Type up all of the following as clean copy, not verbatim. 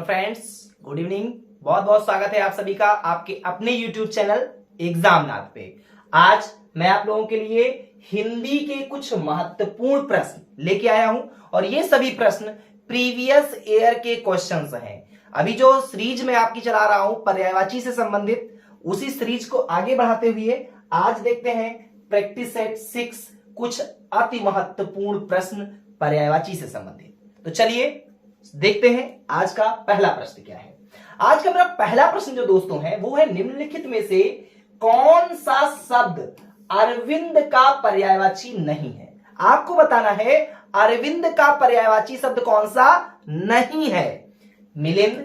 Friends, good evening. बहुत बहुत स्वागत है आप सभी का आपके अपने YouTube चैनल एग्जामनाथ पे। आज मैं आप लोगों के लिए हिंदी के कुछ महत्वपूर्ण प्रश्न लेके आया हूं और ये सभी प्रश्न प्रीवियस ईयर के क्वेश्चंस हैं। अभी जो सीरीज मैं आपकी चला रहा हूं पर्यायवाची से संबंधित, उसी सीरीज को आगे बढ़ाते हुए आज देखते हैं प्रैक्टिस सेट 6 कुछ अति महत्वपूर्ण प्रश्न पर्यायवाची से संबंधित। तो चलिए देखते हैं आज का पहला प्रश्न क्या है। आज का मेरा पहला प्रश्न जो दोस्तों है वो है, निम्नलिखित में से कौन सा शब्द अरविंद का पर्यायवाची नहीं है। आपको बताना है अरविंद का पर्यायवाची शब्द कौन सा नहीं है। मिलिंद,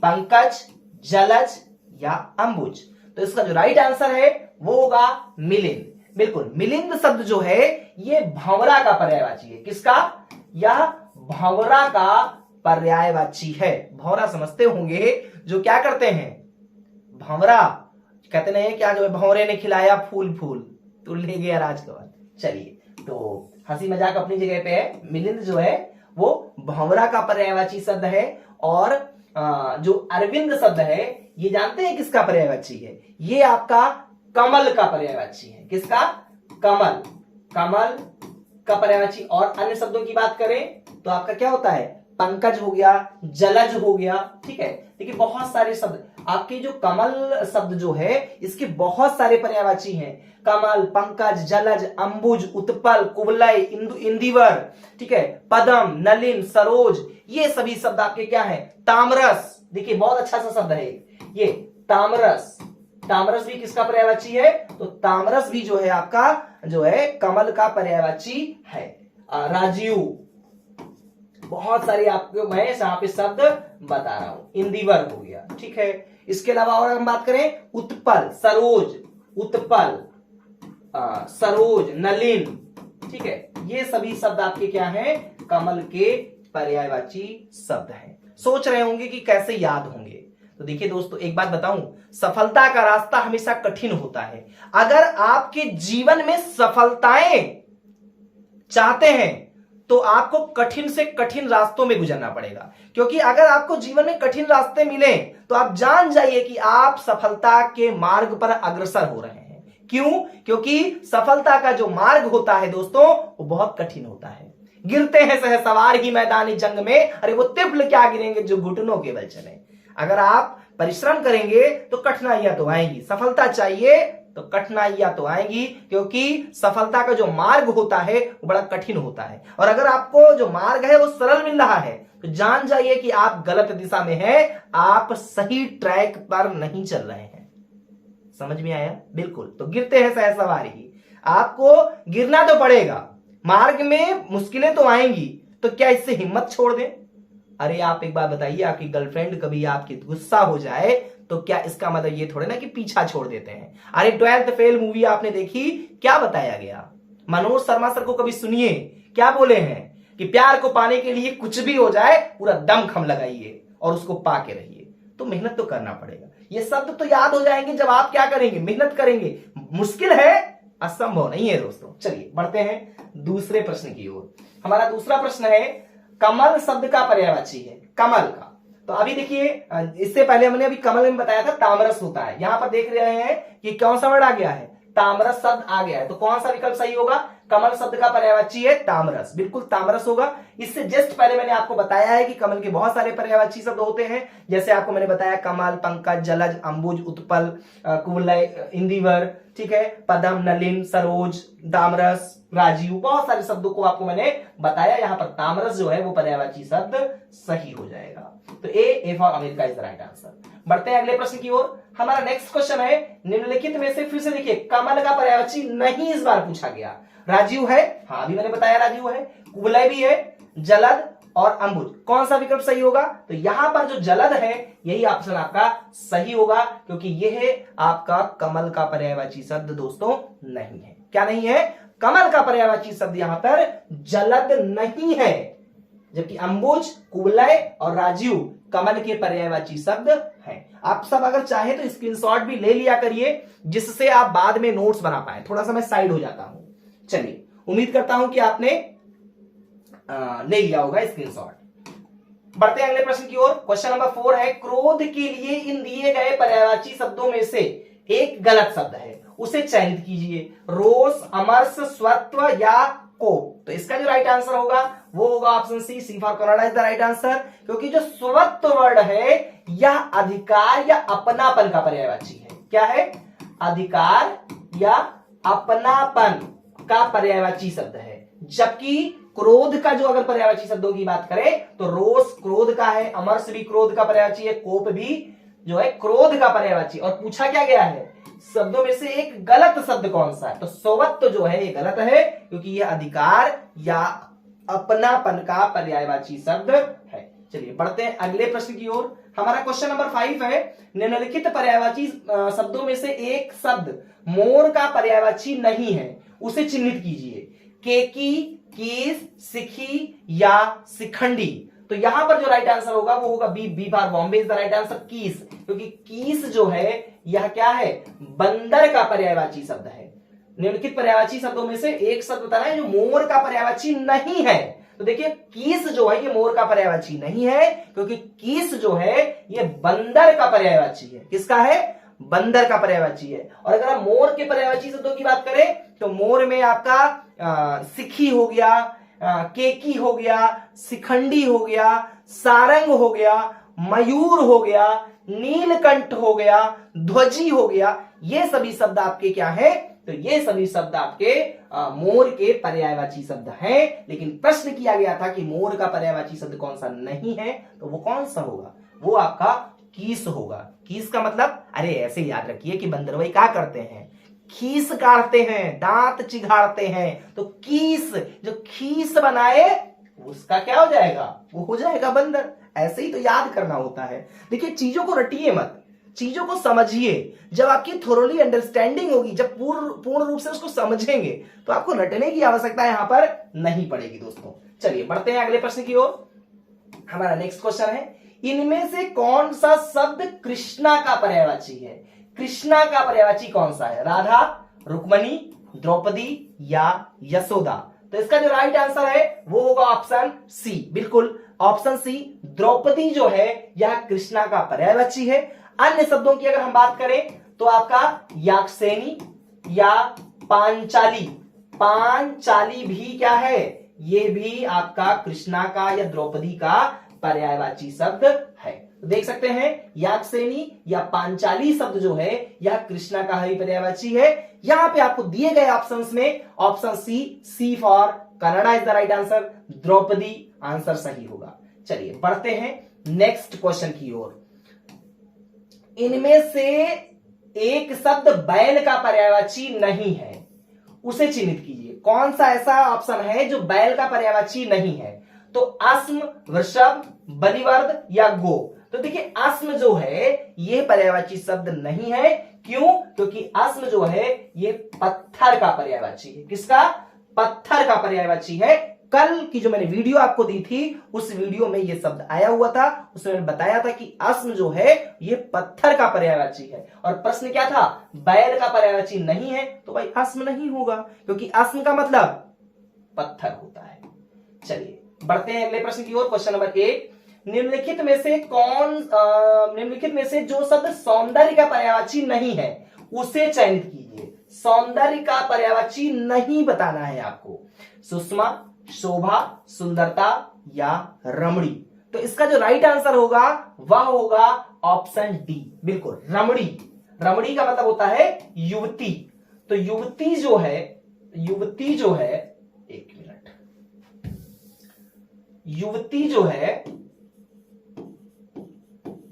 पंकज, जलज या अंबुज। तो इसका जो राइट आंसर है वो होगा मिलिंद। बिल्कुल, मिलिंद शब्द जो है ये भंवरा का पर्यायवाची है। किसका? यह भंवरा का पर्यायवाची है। भंवरा समझते होंगे, जो क्या करते हैं, भंवरा कहते नहीं क्या, जो भंवरे ने खिलाया फूल फूल तो ले गया राजकमल। चलिए, तो हंसी मजाक अपनी जगह पे है। मिलिंद जो है वो भंवरा का पर्यायवाची शब्द है और जो अरविंद शब्द है ये जानते हैं किसका पर्यायवाची है? ये आपका कमल का पर्यायवाची है। किसका? कमल। कमल का पर्यायवाची। और अन्य शब्दों की बात करें तो आपका क्या होता है? पंकज हो गया, जलज हो गया। ठीक है, देखिए बहुत सारे शब्द आपके जो कमल शब्द जो है इसके बहुत सारे पर्यायवाची हैं। कमल, पंकज, जलज, अंबुज, उत्पल, कुवलय, इंदिवर, ठीक है, पदम, नलिन, सरोज, ये सभी शब्द आपके क्या है? तामरस। देखिए बहुत अच्छा सा शब्द है ये तामरस। तामरस भी किसका पर्यायवाची है? तो तामरस भी जो है आपका जो है कमल का पर्यायवाची है। राजीव, बहुत सारे आपको मैं यहाँ पे शब्द बता रहा हूं। इंदिवर हो गया, ठीक है। इसके अलावा और हम बात करें उत्पल, सरोज, उत्पल, सरोज, नलिन, ठीक है, ये सभी शब्द आपके क्या हैं? कमल के पर्यायवाची शब्द हैं। सोच रहे होंगे कि कैसे याद होंगे। तो देखिए दोस्तों, एक बात बताऊं, सफलता का रास्ता हमेशा कठिन होता है। अगर आपके जीवन में सफलताएं चाहते हैं तो आपको कठिन से कठिन रास्तों में गुजरना पड़ेगा। क्योंकि अगर आपको जीवन में कठिन रास्ते मिले तो आप जान जाइए कि आप सफलता के मार्ग पर अग्रसर हो रहे हैं। क्यों? क्योंकि सफलता का जो मार्ग होता है दोस्तों वो बहुत कठिन होता है। गिरते हैं सहसवार ही मैदानी जंग में, अरे वो तिफल क्या गिरेंगे जो घुटनों के बल चले। अगर आप परिश्रम करेंगे तो कठिनाइयां तो आएंगी। सफलता चाहिए तो कठिनाइयां तो आएंगी, क्योंकि सफलता का जो मार्ग होता है वो बड़ा कठिन होता है। और अगर आपको जो मार्ग है वो सरल मिल रहा है तो जान जाइए कि आप गलत दिशा में हैं, आप सही ट्रैक पर नहीं चल रहे हैं। समझ में आया? बिल्कुल। तो गिरते हैं सहसवार ही, आपको गिरना तो पड़ेगा, मार्ग में मुश्किलें तो आएंगी, तो क्या इससे हिम्मत छोड़ दें? अरे आप एक बात बताइए, आपकी गर्लफ्रेंड कभी आपकी गुस्सा हो जाए तो क्या इसका मतलब ये थोड़े ना कि पीछा छोड़ देते हैं। अरे 12th फेल मूवी आपने देखी, क्या बताया गया? मनोज शर्मा सर को कभी सुनिए, क्या बोले हैं कि प्यार को पाने के लिए कुछ भी हो जाए पूरा दम खम लगाइए और उसको पाके रहिए। तो मेहनत तो करना पड़ेगा। ये शब्द तो याद हो जाएंगे जब आप क्या करेंगे? मेहनत करेंगे। मुश्किल है, असंभव नहीं है दोस्तों। चलिए बढ़ते हैं दूसरे प्रश्न की ओर। हमारा दूसरा प्रश्न है, कमल शब्द का पर्यायवाची है, कमल का। तो अभी देखिए, इससे पहले हमने अभी कमल में बताया था तामरस होता है। यहां पर देख रहे हैं कि कौन सा वर्ड आ गया है? तामरस शब्द आ गया है। तो कौन सा विकल्प सही होगा? कमल शब्द का पर्यायवाची है तामरस। बिल्कुल तामरस होगा। इससे जस्ट पहले मैंने आपको बताया है कि कमल के बहुत सारे पर्यायवाची शब्द होते हैं। जैसे आपको मैंने बताया कमल, पंकज, जलज, अंबुज, उत्पल, कुवलय, इंदिवर, ठीक है, पदम, नलिन, सरोज, तामरस, राजीव, बहुत सारे शब्दों को आपको मैंने बताया। यहां पर तामरस जो है वो पर्यायवाची शब्द सही हो जाएगा। तो ए for America is the right answer. बढ़ते हैं अगले प्रश्न की ओर। हमारा नेक्स्ट क्वेश्चन है, निम्नलिखित में से फिर से देखिए कमल का पर्यायवाची नहीं इस बार पूछा गया। राजीव है, हाँ अभी मैंने बताया राजीव है, कुवलय भी है, जलद और अंबुज। कौन सा विकल्प सही होगा? तो यहां पर जो जलद है यही ऑप्शन आपका सही होगा, क्योंकि यह आपका कमल का पर्यायवाची शब्द दोस्तों नहीं है। क्या नहीं है? कमल का पर्यायवाची शब्द यहां पर जलद नहीं है, जबकि अंबुज, कुवलय और राजीव कमल के पर्यायवाची शब्द हैं। आप सब अगर चाहे तो स्क्रीनशॉट भी ले लिया करिए, जिससे आप बाद में नोट्स बना पाए। थोड़ा सा मैं साइड हो जाता हूं। चलिए, उम्मीद करता हूं कि आपने ले लिया होगा स्क्रीनशॉट। बढ़ते हैं अगले प्रश्न की ओर। क्वेश्चन नंबर 4 है, क्रोध के लिए इन दिए गए पर्यायवाची शब्दों में से एक गलत शब्द है, उसे चयनित कीजिए। रोष, अमर्ष, स्वत्व या कोप। तो इसका जो राइट आंसर होगा वो होगा option C, C for Canada is the right answer. क्योंकि जो स्वत्व वर्ड है यह अधिकार या अपनापन का पर्यायवाची है। क्या है? अधिकार या अपनापन का पर्यायवाची शब्द है। जबकि क्रोध का जो अगर पर्यायवाची शब्दों की बात करें तो रोष क्रोध का है, अमर्ष भी क्रोध का पर्यायवाची है, कोप भी जो है क्रोध का पर्यायवाची। और पूछा क्या गया है, शब्दों में से एक गलत शब्द कौन सा है? तो स्वत्व जो है ये गलत है, क्योंकि यह अधिकार या अपनापन का पर्यायवाची शब्द है। चलिए बढ़ते हैं अगले प्रश्न की ओर। हमारा क्वेश्चन नंबर 5 है, निम्नलिखित पर्यायवाची शब्दों में से एक शब्द मोर का पर्यायवाची नहीं है, उसे चिन्हित कीजिए। केकी, कीस, सिखी या सिखंडी। तो यहां पर जो राइट आंसर होगा वो होगा B, B for Bombay is the right answer, कीस। क्योंकि कीस जो है यह क्या है? बंदर का पर्यायवाची शब्द है। निम्नलिखित पर्यायवाची शब्दों में से एक शब्द बताना है जो मोर का पर्यायवाची नहीं है। तो देखिए कीस जो है ये मोर का पर्यायवाची नहीं है, क्योंकि कीस जो है ये बंदर का पर्यायवाची है। किसका है? बंदर का पर्यायवाची है। और अगर हम मोर के पर्यायवाची शब्दों की बात करें तो मोर में आपका सिखी हो गया, केकी हो गया, सिखंडी हो गया, सारंग हो गया, मयूर हो गया, नीलकंठ हो गया, ध्वजी हो गया। ये सभी शब्द आपके क्या है? तो ये सभी शब्द आपके मोर के पर्यायवाची शब्द हैं। लेकिन प्रश्न किया गया था कि मोर का पर्यायवाची शब्द कौन सा नहीं है, तो वो कौन सा होगा? वो आपका कीस होगा। कीस का मतलब, अरे ऐसे याद रखिए कि बंदरवई क्या करते हैं? खीस काटते हैं, दांत चिघाड़ते हैं। तो कीस, जो खीस बनाए उसका क्या हो जाएगा? वो हो जाएगा बंदर। ऐसे ही तो याद करना होता है। देखिए चीजों को रटिए मत, चीजों को समझिए। जब आपकी थोरोली अंडरस्टैंडिंग होगी, जब पूर्ण रूप से उसको समझेंगे, तो आपको रटने की आवश्यकता यहां पर नहीं पड़ेगी दोस्तों। चलिए बढ़ते हैं अगले प्रश्न की ओर। हमारा नेक्स्ट क्वेश्चन है, इनमें से कौन सा शब्द कृष्णा का पर्यायवाची है? कृष्णा का पर्यायवाची कौन सा है? राधा, रुक्मणी, द्रौपदी या यशोदा। तो इसका जो राइट आंसर है वो होगा ऑप्शन सी, बिल्कुल ऑप्शन सी। द्रौपदी जो है यह कृष्णा का पर्यायवाची है। अन्य शब्दों की अगर हम बात करें तो आपका याक्षसेनी या पांचाली, पांचाली भी क्या है? ये भी आपका कृष्णा का या द्रौपदी का पर्यायवाची शब्द है। तो देख सकते हैं याक्षसेनी या पांचाली शब्द जो है यह कृष्णा का ही पर्यायवाची है। यहां पे आपको दिए गए ऑप्शंस में option C, C for Kannada is the right answer, Draupadi answer सही होगा। चलिए बढ़ते हैं नेक्स्ट क्वेश्चन की ओर। इनमें से एक शब्द बैल का पर्यायवाची नहीं है, उसे चिन्हित कीजिए। कौन सा ऐसा ऑप्शन है जो बैल का पर्यायवाची नहीं है? तो अस्म, वृषभ, बलिवर्द या गो। तो देखिए अस्म जो है ये पर्यायवाची शब्द नहीं है। क्यों? क्योंकि अस्म जो है ये पत्थर का पर्यायवाची है। किसका? पत्थर का पर्यायवाची है। कल की जो मैंने वीडियो आपको दी थी उस वीडियो में ये शब्द आया हुआ था, उसमें मैंने बताया था कि अस्म जो है ये पत्थर का पर्यायवाची है। और प्रश्न क्या था? बैल का पर्यायवाची नहीं है, तो भाई अस्म नहीं होगा, क्योंकि अस्म का मतलब पत्थर होता है। चलिए बढ़ते हैं अगले प्रश्न की ओर। क्वेश्चन नंबर 8, निम्नलिखित में से जो शब्द सौंदर्य का पर्यायवाची नहीं है उसे चयनित कीजिए। सौंदर्य का पर्यायवाची नहीं बताना है आपको। सुषमा, शोभा, सुंदरता या रमणी। तो इसका जो राइट आंसर होगा वह होगा ऑप्शन डी, बिल्कुल रमणी। रमणी का मतलब होता है युवती। तो युवती जो है एक मिनट, युवती जो है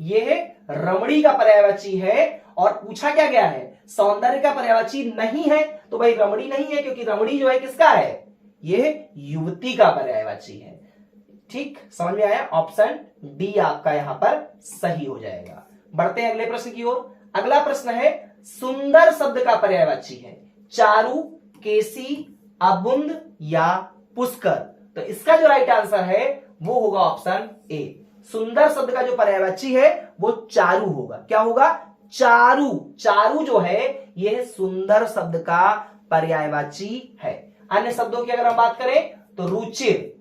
यह रमणी का पर्यायवाची है। और पूछा क्या गया है? सौंदर्य का पर्यायवाची नहीं है, तो भाई रमणी नहीं है, क्योंकि रमणी जो है किसका है? यह युवती का पर्यायवाची है। ठीक समझ में आया? ऑप्शन डी आपका यहां पर सही हो जाएगा। बढ़ते हैं अगले प्रश्न की ओर। अगला प्रश्न है, सुंदर शब्द का पर्यायवाची है चारु, केसी, अबुंद या पुष्कर। तो इसका जो राइट आंसर है वो होगा ऑप्शन ए। सुंदर शब्द का जो पर्यायवाची है वो चारु होगा। क्या होगा? चारु। चारु जो है यह सुंदर शब्द का पर्यायवाची है। अन्य शब्दों की अगर हम बात करें तो रुचिर,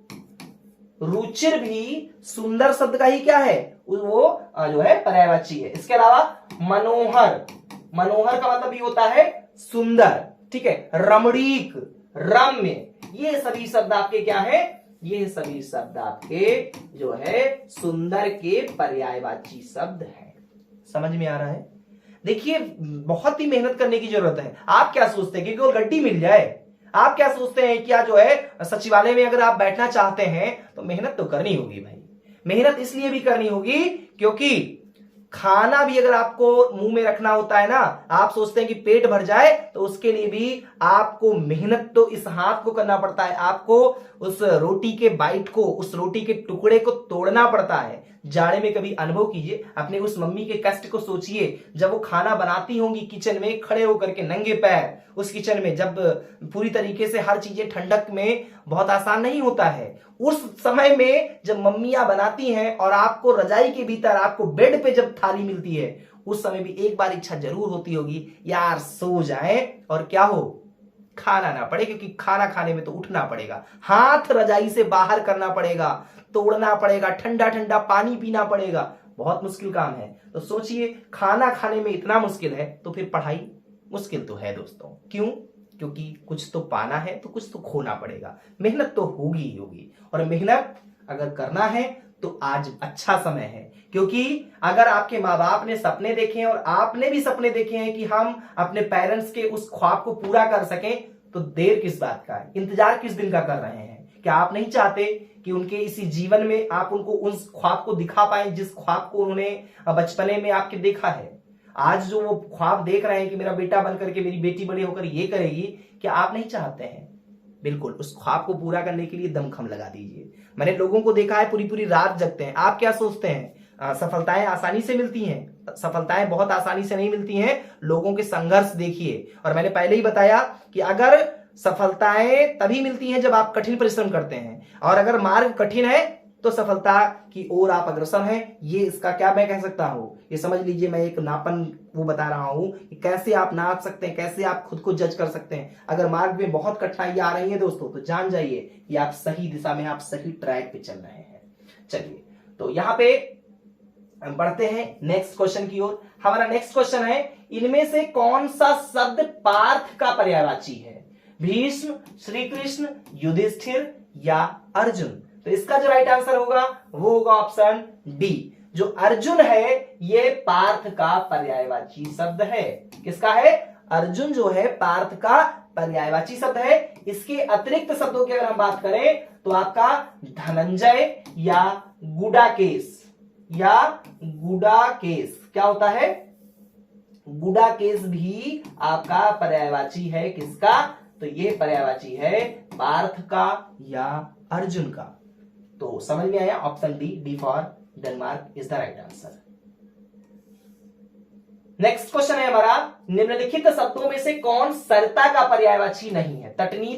रुचिर भी सुंदर शब्द का ही क्या है, वो जो है पर्यायवाची है। इसके अलावा मनोहर, मनोहर का मतलब ये होता है सुंदर, ठीक है। रमणीक, रम्य, ये सभी शब्द आपके क्या है, ये सभी शब्द आपके जो है सुंदर के पर्यायवाची शब्द है। समझ में आ रहा है? देखिए बहुत ही मेहनत करने की जरूरत है। आप क्या सोचते हैं कि केवल गड्डी मिल जाए? आप क्या सोचते हैं क्या जो है सचिवालय में अगर आप बैठना चाहते हैं तो मेहनत तो करनी होगी भाई। मेहनत इसलिए भी करनी होगी क्योंकि खाना भी अगर आपको मुंह में रखना होता है ना, आप सोचते हैं कि पेट भर जाए, तो उसके लिए भी आपको मेहनत तो इस हाथ को करना पड़ता है, आपको उस रोटी के बाइट को, उस रोटी के टुकड़े को तोड़ना पड़ता है। जाड़े में कभी अनुभव कीजिए, अपने उस मम्मी के कष्ट को सोचिए जब वो खाना बनाती होंगी किचन में खड़े होकर के नंगे पैर उस किचन में, जब पूरी तरीके से हर चीजें ठंडक में बहुत आसान नहीं होता है। उस समय में जब मम्मियां बनाती हैं और आपको रजाई के भीतर, आपको बेड पे जब थाली मिलती है, उस समय भी एक बार इच्छा जरूर होती होगी यार सो जाएं और क्या हो, खाना ना पड़े, क्योंकि खाना खाने में तो उठना पड़ेगा, हाथ रजाई से बाहर करना पड़ेगा, तोड़ना पड़ेगा, ठंडा ठंडा पानी पीना पड़ेगा, बहुत मुश्किल काम है। तो सोचिए खाना खाने में इतना मुश्किल है तो फिर पढ़ाई मुश्किल तो है दोस्तों। क्यों? क्योंकि कुछ तो पाना है तो कुछ तो खोना पड़ेगा, मेहनत तो होगी ही होगी। और मेहनत अगर करना है तो आज अच्छा समय है, क्योंकि अगर आपके माँ बाप ने सपने देखे हैं और आपने भी सपने देखे हैं कि हम अपने पेरेंट्स के उस ख्वाब को पूरा कर सकें, तो देर किस बात का है, इंतजार किस दिन का कर रहे हैं? क्या आप नहीं चाहते कि उनके इसी जीवन में आप उनको उस ख्वाब को दिखा पाए जिस ख्वाब को उन्होंने बचपने में आपके देखा है? आज जो वो ख्वाब देख रहे हैं कि मेरा बेटा बनकर के मेरी बेटी बड़ी होकर ये करेगी, क्या आप नहीं चाहते हैं? बिल्कुल उस ख्वाब को पूरा करने के लिए दमखम लगा दीजिए। मैंने लोगों को देखा है पूरी पूरी रात जगते हैं। आप क्या सोचते हैं सफलताएं आसानी से मिलती हैं? सफलताएं बहुत आसानी से नहीं मिलती हैं, लोगों के संघर्ष देखिए। और मैंने पहले ही बताया कि अगर सफलताएं तभी मिलती हैं जब आप कठिन परिश्रम करते हैं, और अगर मार्ग कठिन है तो सफलता की ओर आप अग्रसर हैं। ये इसका क्या मैं कह सकता हूं, ये समझ लीजिए, मैं एक नापन वो बता रहा हूं कि कैसे आप नाप सकते हैं, कैसे आप खुद को जज कर सकते हैं। अगर मार्ग में बहुत कठिनाइयां आ रही हैं दोस्तों, तो जान जाइए कि आप सही दिशा में, आप सही ट्रैक पे चल रहे हैं। चलिए तो यहां पे हम बढ़ते हैं नेक्स्ट क्वेश्चन की ओर। हमारा नेक्स्ट क्वेश्चन है, इनमें से कौन सा शब्द पार्थ का पर्यायवाची है? भीष्म, श्री कृष्ण, युधिष्ठिर या अर्जुन? तो इसका जो राइट आंसर होगा वो होगा ऑप्शन डी। जो अर्जुन है ये पार्थ का पर्यायवाची शब्द है। किसका है? अर्जुन जो है पार्थ का पर्यायवाची शब्द है। इसके अतिरिक्त शब्दों की अगर हम बात करें तो आपका धनंजय या गुडाकेश, या गुडाकेश क्या होता है? गुडाकेश भी आपका पर्यायवाची है। किसका? तो ये पर्यायवाची है पार्थ का या अर्जुन का। तो समझ में आया? Option D, D for Denmark is the right answer. Next question है हमारा, निम्नलिखित शब्दों में से कौन सरिता का पर्यायवाची नहीं है? तटनी,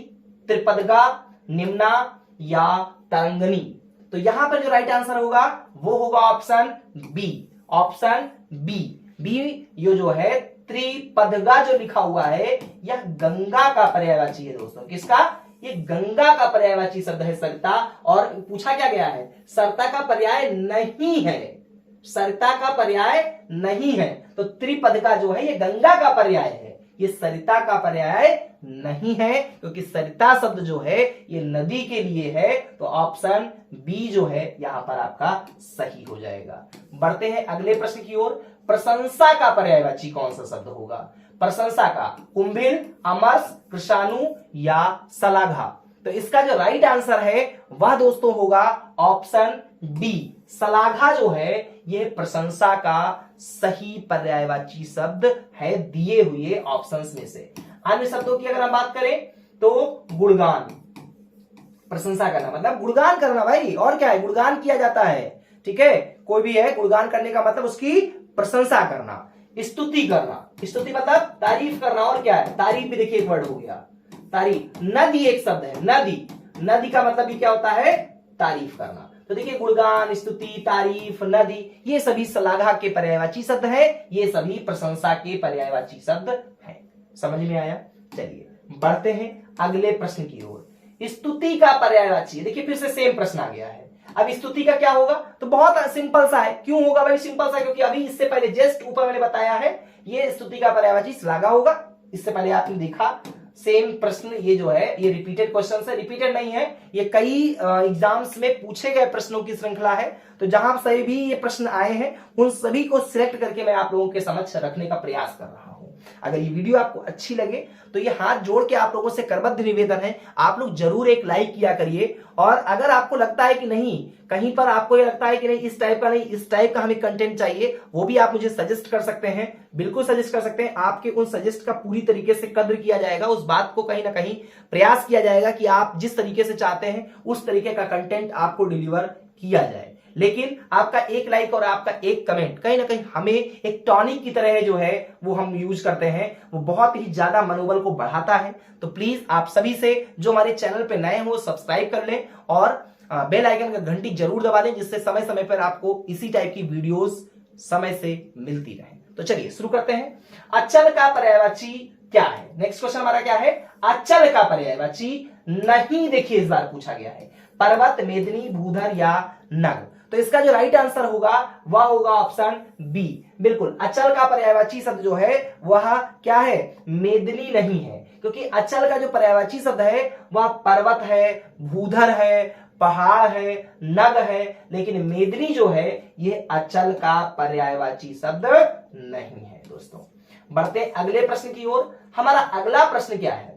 त्रिपदगा, निम्ना या तरंगनी? तो यहां पर जो राइट आंसर होगा वो होगा option B. Option B, B ये जो है त्रिपदगा जो लिखा हुआ है यह गंगा का पर्यायवाची है दोस्तों। किसका? ये गंगा का पर्यायवाची शब्द है सरिता। और पूछा क्या गया है? सरिता का पर्याय नहीं है, सरिता का पर्याय नहीं है। तो त्रिपदगा जो है ये गंगा का पर्याय है, ये सरिता का पर्याय नहीं है, क्योंकि सरिता शब्द जो है ये नदी के लिए है। तो ऑप्शन बी जो है यहां पर आपका सही हो जाएगा। बढ़ते हैं अगले प्रश्न की ओर। प्रशंसा का पर्यायवाची कौन सा शब्द होगा? प्रशंसा का कुंभिल, अमरस, कृशाणु या सलाघा? तो इसका जो राइट आंसर है वह दोस्तों होगा ऑप्शन डी। सलाघा जो है यह प्रशंसा का सही पर्यायवाची शब्द है दिए हुए ऑप्शंस में से। अन्य शब्दों की अगर हम बात करें तो गुणगान, प्रशंसा करना मतलब गुणगान करना भाई, और क्या है? गुणगान किया जाता है, ठीक है। कोई भी है, गुणगान करने का मतलब उसकी प्रशंसा करना। स्तुति करना, स्तुति मतलब तारीफ करना, और क्या है? तारीफ भी देखिए एक वर्ड हो गया, तारीफ। नदी एक शब्द है, नदी, नदी का मतलब भी क्या होता है? तारीफ करना। तो देखिए गुणगान, स्तुति, तारीफ, नदी, ये सभी श्लाघा के पर्यायवाची शब्द है, ये सभी प्रशंसा के पर्यायवाची शब्द है। समझ में आया? चलिए बढ़ते हैं अगले प्रश्न की ओर। स्तुति का पर्यायवाची, देखिए फिर से सेम प्रश्न आ गया है। अब स्तुति का क्या होगा? तो बहुत सिंपल सा है। क्यों होगा भाई सिंपल सा? क्योंकि अभी इससे पहले जस्ट ऊपर मैंने बताया है ये स्तुति का पर्यायवाची श्लाघा होगा। इससे पहले आपने देखा सेम प्रश्न, ये जो है ये रिपीटेड क्वेश्चन है, रिपीटेड नहीं है, ये कई एग्जाम्स में पूछे गए प्रश्नों की श्रृंखला है। तो जहां सभी भी ये प्रश्न आए हैं उन सभी को सिलेक्ट करके मैं आप लोगों के समक्ष रखने का प्रयास कर रहा हूं। अगर ये वीडियो आपको अच्छी लगे तो ये हाथ जोड़ के आप लोगों से करबद्ध निवेदन है, आप लोग जरूर एक लाइक किया करिए। और अगर आपको लगता है कि नहीं, कहीं पर आपको ये लगता है कि नहीं इस टाइप का नहीं, इस टाइप का हमें कंटेंट चाहिए, वो भी आप मुझे सजेस्ट कर सकते हैं, बिल्कुल सजेस्ट कर सकते हैं। आपके उन सजेस्ट का पूरी तरीके से कद्र किया जाएगा, उस बात को कहीं ना कहीं प्रयास किया जाएगा कि आप जिस तरीके से चाहते हैं उस तरीके का कंटेंट आपको डिलीवर किया जाए। लेकिन आपका एक लाइक और आपका एक कमेंट कहीं ना कहीं हमें एक टॉनिक की तरह जो है वो हम यूज करते हैं, वो बहुत ही ज्यादा मनोबल को बढ़ाता है। तो प्लीज आप सभी से जो हमारे चैनल पे नए हो सब्सक्राइब कर लें और बेल आइकन का घंटी जरूर दबा दें, जिससे समय समय पर आपको इसी टाइप की वीडियोस समय से मिलती रहे। तो चलिए शुरू करते हैं। अचल का पर्यायवाची क्या है? नेक्स्ट क्वेश्चन हमारा क्या है? अचल का पर्यायवाची नहीं, देखिए इस बार पूछा गया है पर्वत, मेदिनी, भूधर या नग। तो इसका जो राइट आंसर होगा वह होगा ऑप्शन बी। बिल्कुल अचल का पर्यायवाची शब्द जो है वह क्या है? मेदिनी नहीं है, क्योंकि अचल का जो पर्यायवाची शब्द है वह पर्वत है, भूधर है, पहाड़ है, नग है, लेकिन मेदिनी जो है ये अचल का पर्यायवाची शब्द नहीं है। दोस्तों बढ़ते अगले प्रश्न की ओर। हमारा अगला प्रश्न क्या है?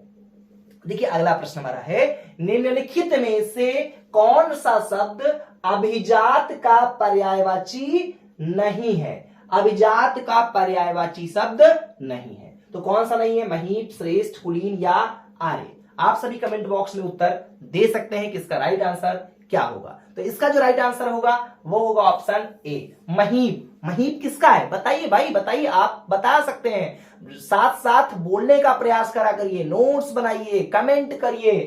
देखिए अगला प्रश्न हमारा है निम्नलिखित में से कौन सा शब्द अभिजात का पर्यायवाची नहीं है? अभिजात का पर्यायवाची शब्द नहीं है, तो कौन सा नहीं है? महीप, श्रेष्ठ, कुलीन या आर्य। आप सभी कमेंट बॉक्स में उत्तर दे सकते हैं कि इसका राइट आंसर क्या होगा। तो इसका जो राइट आंसर होगा वो होगा ऑप्शन ए, महीप। महीप किसका है? बताइए भाई, बताइए, आप बता सकते हैं, साथ साथ बोलने का प्रयास करा करिए, नोट्स बनाइए, कमेंट करिए।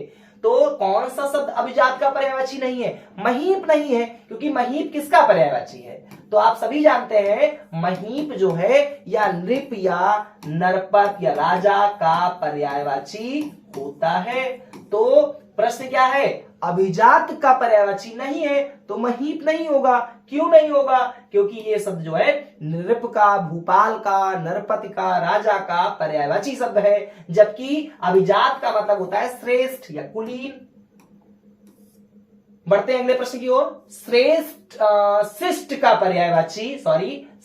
तो कौन सा शब्द अभिजात का पर्यायवाची नहीं है? महीप नहीं है, क्योंकि महीप किसका पर्यायवाची है? तो आप सभी जानते हैं महीप जो है या नृप या नरपत या राजा का पर्यायवाची होता है। तो प्रश्न क्या है? अभिजात का पर्यायवाची नहीं है तो महीप नहीं होगा। क्यों नहीं होगा? क्योंकि ये शब्द जो है नृप का, भूपाल का, नरपति का, राजा का पर्यायवाची शब्द है, जबकि अभिजात का मतलब होता है श्रेष्ठ या कुलीन। बढ़ते हैं अगले प्रश्न की ओर। श्रेष्ठ शिष्ट का पर्यायवाची,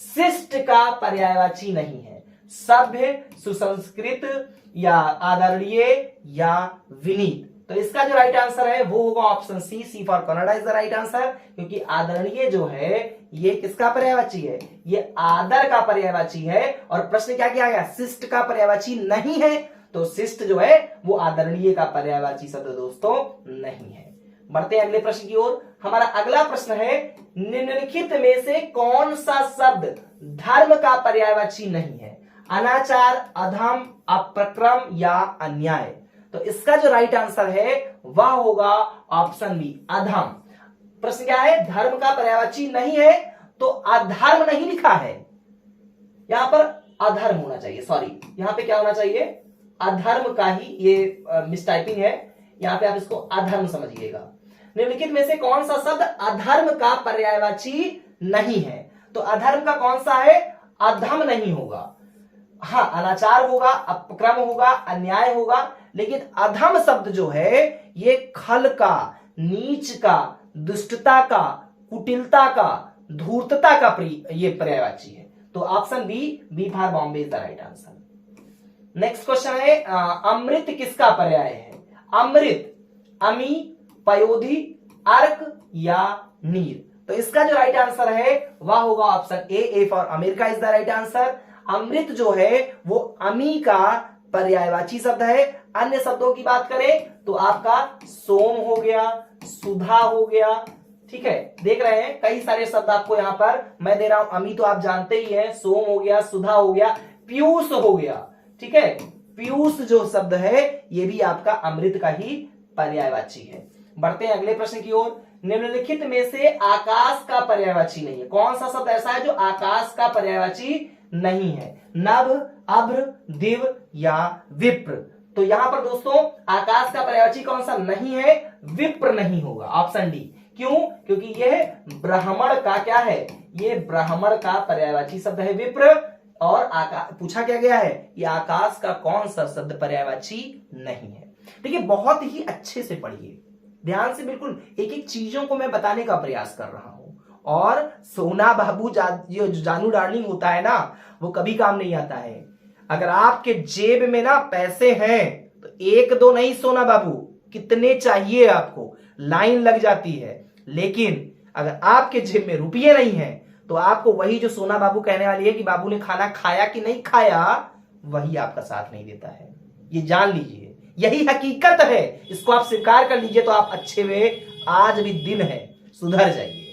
शिष्ट का पर्यायवाची नहीं है। सभ्य, सुसंस्कृत या आदरणीय या विनीत। तो इसका जो राइट आंसर है वो होगा option C, C for Canada is the right answer, क्योंकि आदरणीय जो है ये किसका पर्यायवाची है? ये आदर का पर्यायवाची है। और प्रश्न क्या किया गया? शिष्ट का पर्यायवाची नहीं है, तो शिष्ट जो है वो आदरणीय का पर्यायवाची शब्द दोस्तों नहीं है। बढ़ते हैं अगले प्रश्न की ओर। हमारा अगला प्रश्न है निम्नलिखित में से कौन सा शब्द धर्म का पर्यायवाची नहीं है? अनाचार, अधम, अप्रक्रम या अन्याय। तो इसका जो राइट आंसर है वह होगा ऑप्शन बी, अधम। प्रश्न क्या है? धर्म का पर्यायवाची नहीं है तो अधर्म नहीं लिखा है, यहां पर अधर्म होना चाहिए, यहां पे क्या होना चाहिए? अधर्म का ही ये मिसटाइपिंग है, यहां पे आप इसको अधर्म समझिएगा। निम्नलिखित में से कौन सा शब्द अधर्म का पर्यायवाची नहीं है? तो अधर्म का कौन सा है? अधम नहीं होगा। हाँ, अनाचार होगा, अपक्रम होगा, अन्याय होगा, लेकिन अधम शब्द जो है ये खल का, नीच का, दुष्टता का, कुटिलता का, धूर्तता का ये पर्यायवाची है। तो option B, B for Bombay is the right answer. Next question है अमृत किसका पर्याय है? अमृत, अमी, पयोधी, अर्क या नीर। तो इसका जो राइट आंसर है वह होगा option A for America is the right answer. Amrit जो है वो अमी का पर्यायवाची शब्द है। अन्य शब्दों की बात करें तो आपका सोम हो गया, सुधा हो गया, ठीक है, देख रहे हैं कई सारे शब्द आपको यहां पर मैं दे रहा हूं। अमी तो आप जानते ही हैं, सोम हो गया, सुधा हो गया, पीयूष हो गया, ठीक है, पीयूष जो शब्द है ये भी आपका अमृत का ही पर्यायवाची है। बढ़ते हैं अगले प्रश्न की ओर। निम्नलिखित में से आकाश का पर्यायवाची नहीं है। कौन सा शब्द ऐसा है जो आकाश का पर्यायवाची नहीं है? नभ, अभ्र, दिव या विप्र। तो यहां पर दोस्तों आकाश का पर्यायवाची कौन सा नहीं है? विप्र नहीं होगा, ऑप्शन डी। क्यों? क्योंकि यह ब्राह्मण का क्या है, ये ब्राह्मण का पर्यायवाची शब्द है विप्र। और पूछा क्या गया है, ये आकाश का कौन सा शब्द पर्यायवाची नहीं है। देखिए बहुत ही अच्छे से पढ़िए, ध्यान से, बिल्कुल एक एक चीजों को मैं बताने का प्रयास कर रहा हूं। और सोना बाबू जो जानू डार्लिंग होता है ना, वो कभी काम नहीं आता है। अगर आपके जेब में ना पैसे हैं तो एक दो नहीं सोना बाबू, कितने चाहिए आपको, लाइन लग जाती है। लेकिन अगर आपके जेब में रुपये नहीं है तो आपको वही जो सोना बाबू कहने वाली है कि बाबू ने खाना खाया कि नहीं खाया, वही आपका साथ नहीं देता है। ये जान लीजिए, यही हकीकत है, इसको आप स्वीकार कर लीजिए तो आप अच्छे में, आज भी दिन है, सुधर जाइए,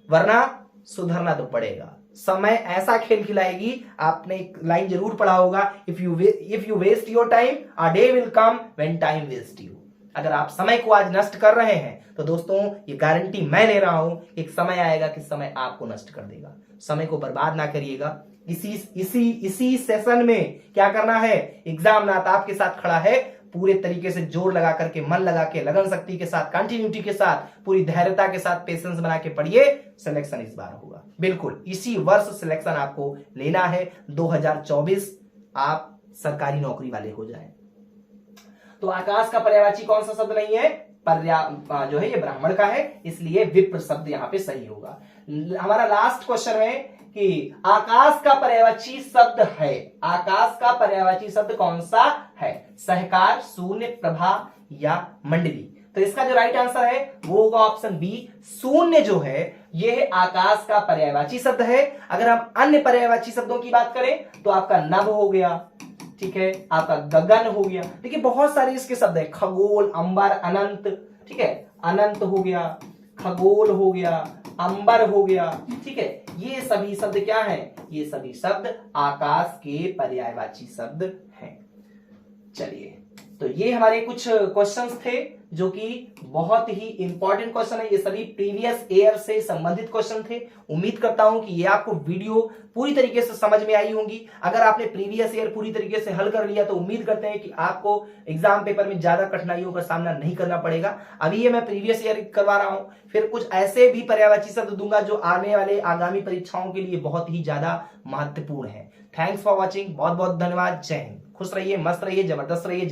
वरना सुधरना तो पड़ेगा। समय ऐसा खेल खिलाएगी, आपने एक लाइन जरूर पढ़ा होगा, if you waste your time a day will come when time waste you. अगर आप समय को आज नष्ट कर रहे हैं तो दोस्तों ये गारंटी मैं ले रहा हूं, एक समय आएगा कि समय आपको नष्ट कर देगा। समय को बर्बाद ना करिएगा। इसी सेशन में क्या करना है, एग्जाम नाथ आपके साथ खड़ा है, पूरे तरीके से जोर लगा करके, मन लगा के, लगन शक्ति के साथ, कंटिन्यूटी के साथ, पूरी धैर्यता के साथ पेशेंस बना के पढ़िए। सिलेक्शन इस बार होगा, बिल्कुल इसी वर्ष सिलेक्शन आपको लेना है। 2024 आप सरकारी नौकरी वाले हो जाएं। तो आकाश का पर्यायवाची कौन सा शब्द नहीं है, जो है ये ब्राह्मण का है, इसलिए विप्र शब्द यहां पे सही होगा। हमारा लास्ट क्वेश्चन है कि आकाश का पर्यायवाची शब्द है, आकाश का पर्यायवाची शब्द कौन सा है, सहकार, शून्य, प्रभा या मंडली। तो इसका जो राइट आंसर है वो होगा ऑप्शन बी, शून्य जो है ये आकाश का पर्यायवाची शब्द है। अगर हम अन्य पर्यायवाची शब्दों की बात करें तो आपका नभ हो गया, ठीक है, आपका गगन हो गया। देखिए बहुत सारे इसके शब्द है, खगोल, अंबर, अनंत, ठीक है, अनंत हो गया, खगोल हो गया, अंबर हो गया, ठीक है, ये सभी शब्द क्या हैं, ये सभी शब्द आकाश के पर्यायवाची शब्द हैं। चलिए, तो ये हमारे कुछ क्वेश्चंस थे जो कि बहुत ही इंपॉर्टेंट क्वेश्चन है, ये सभी प्रीवियस ईयर से संबंधित क्वेश्चन थे। उम्मीद करता हूं कि ये आपको वीडियो पूरी तरीके से समझ में आई होंगी। अगर आपने प्रीवियस ईयर पूरी तरीके से हल कर लिया तो उम्मीद करते हैं कि आपको एग्जाम पेपर में ज्यादा कठिनाइयों का सामना नहीं करना पड़ेगा। अभी ये मैं प्रीवियस ईयर करवा रहा हूं, फिर कुछ ऐसे भी पर्यायवाची शब्द दूंगा जो आने वाले आगामी परीक्षाओं के लिए बहुत ही ज्यादा महत्वपूर्ण है। थैंक्स फॉर वॉचिंग, बहुत बहुत धन्यवाद। जय हिंद, खुश रहिए, मस्त रहिए, जबरदस्त रहिए।